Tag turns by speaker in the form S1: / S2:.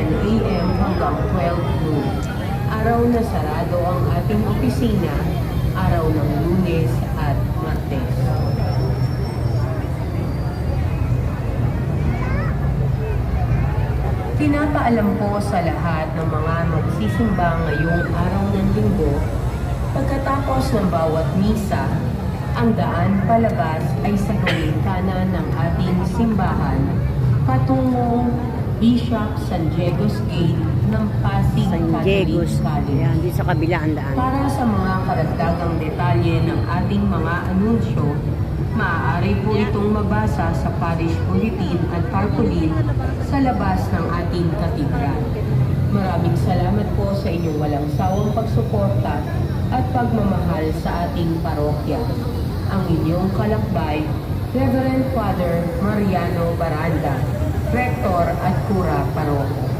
S1: a.m. hanggang 12 noon. Araw na sarado ang ating opisina, araw ng Lunes at Martes. Pinapaalam po sa lahat ng mga magsisimba ngayong araw ng linggo, pagkatapos ng bawat misa, ang daan palabas ay sa gawing kanan ng ating simbahan patungong Bishop San Diego's Gate ng Pasig
S2: San
S1: Catholic
S2: Diego's.
S1: College.
S2: Ayan, di sa kabila ang daan.
S1: Para sa mga karagdagang detalye ng ating mga anunsyo, maaari po itong mabasa sa Parish Bulletin at Tarpaulin sa labas ng ating katedral. Maraming salamat po sa inyong walang sawang pagsuporta at pagmamahal sa ating parokya. Ang inyong kalakbay, Reverend Father Mariano Baranda, Rector at Cura Paroko.